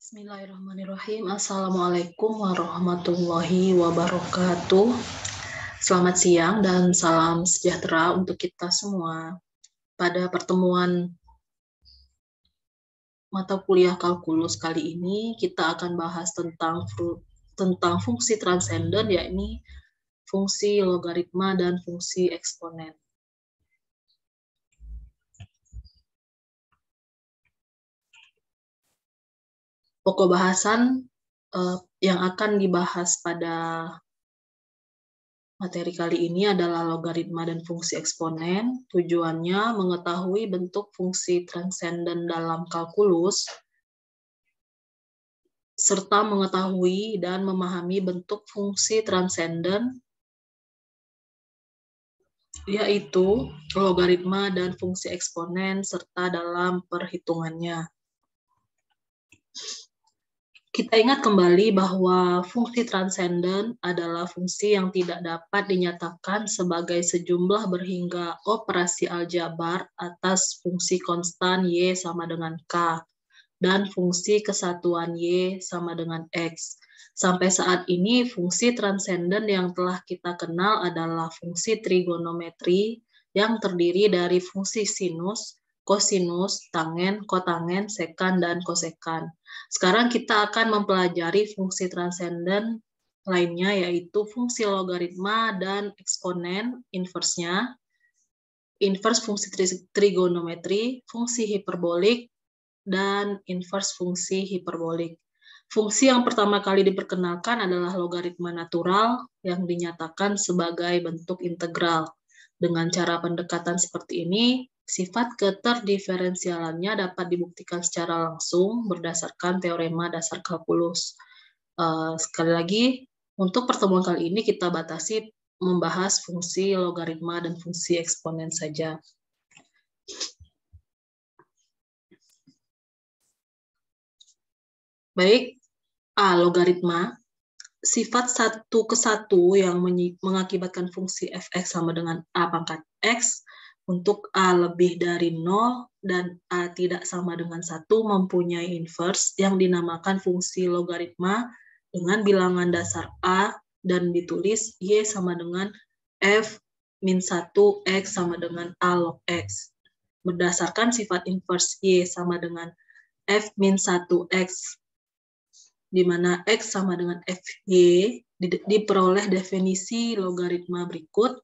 Bismillahirrahmanirrahim. Assalamualaikum warahmatullahi wabarakatuh. Selamat siang dan salam sejahtera untuk kita semua. Pada pertemuan mata kuliah kalkulus kali ini, kita akan bahas tentang fungsi transenden, yakni fungsi logaritma dan fungsi eksponen. Pokok bahasan yang akan dibahas pada materi kali ini adalah logaritma dan fungsi eksponen. Tujuannya mengetahui bentuk fungsi transenden dalam kalkulus, serta mengetahui dan memahami bentuk fungsi transenden, yaitu logaritma dan fungsi eksponen, serta dalam perhitungannya. Kita ingat kembali bahwa fungsi transenden adalah fungsi yang tidak dapat dinyatakan sebagai sejumlah berhingga operasi aljabar atas fungsi konstan Y sama dengan K dan fungsi kesatuan Y sama dengan X. Sampai saat ini, fungsi transenden yang telah kita kenal adalah fungsi trigonometri yang terdiri dari fungsi sinus, kosinus, tangen, kotangen, sekan, dan kosekan. Sekarang kita akan mempelajari fungsi transenden lainnya, yaitu fungsi logaritma dan eksponen, inversnya, inverse fungsi trigonometri, fungsi hiperbolik, dan inverse fungsi hiperbolik. Fungsi yang pertama kali diperkenalkan adalah logaritma natural yang dinyatakan sebagai bentuk integral. Dengan cara pendekatan seperti ini, sifat keterdiferensialannya dapat dibuktikan secara langsung berdasarkan teorema dasar kalkulus. Sekali lagi, untuk pertemuan kali ini kita batasi membahas fungsi logaritma dan fungsi eksponen saja. Baik, logaritma. Sifat 1 ke 1 yang mengakibatkan fungsi fx sama dengan a pangkat x untuk a lebih dari 0 dan a tidak sama dengan 1 mempunyai inverse yang dinamakan fungsi logaritma dengan bilangan dasar a dan ditulis y sama dengan f min 1 x sama dengan a log x. Berdasarkan sifat inverse y sama dengan f min 1 x, di mana X sama dengan FY, diperoleh definisi logaritma berikut.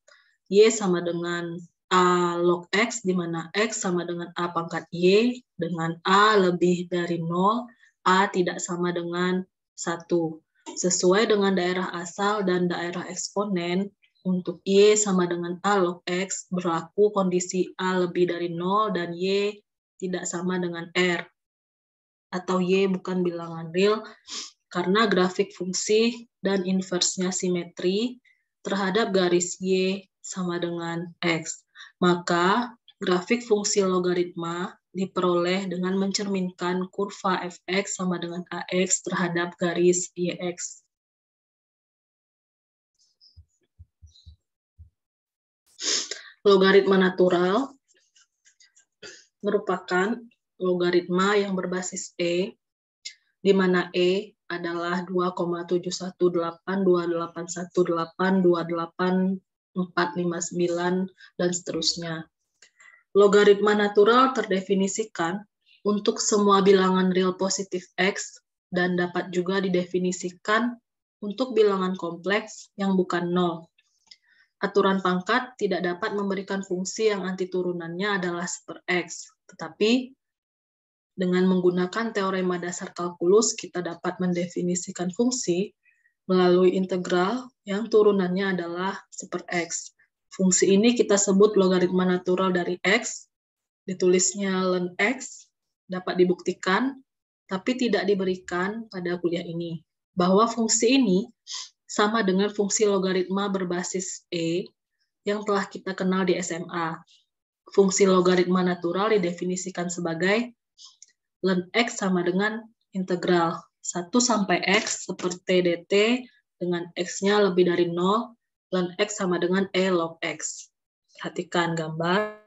Y sama dengan A log X, di mana X sama dengan A pangkat Y, dengan A lebih dari 0, A tidak sama dengan 1. Sesuai dengan daerah asal dan daerah eksponen, untuk Y sama dengan A log X, berlaku kondisi A lebih dari 0 dan Y tidak sama dengan R, atau Y bukan bilangan real, karena grafik fungsi dan inversnya simetri terhadap garis Y sama dengan X. Maka grafik fungsi logaritma diperoleh dengan mencerminkan kurva fx sama dengan ax terhadap garis yx. Logaritma natural merupakan logaritma yang berbasis E, di mana E adalah 2,7182881828459 dan seterusnya. Logaritma natural terdefinisikan untuk semua bilangan real positif X dan dapat juga didefinisikan untuk bilangan kompleks yang bukan 0. Aturan pangkat tidak dapat memberikan fungsi yang antiturunannya adalah super X, tetapi dengan menggunakan teorema dasar kalkulus, kita dapat mendefinisikan fungsi melalui integral yang turunannya adalah super X. Fungsi ini kita sebut logaritma natural dari X, ditulisnya ln X, dapat dibuktikan, tapi tidak diberikan pada kuliah ini, bahwa fungsi ini sama dengan fungsi logaritma berbasis E yang telah kita kenal di SMA. Fungsi logaritma natural didefinisikan sebagai ln X sama dengan integral 1 sampai X seperti dt dengan X-nya lebih dari 0, ln X sama dengan E log X. Perhatikan gambar.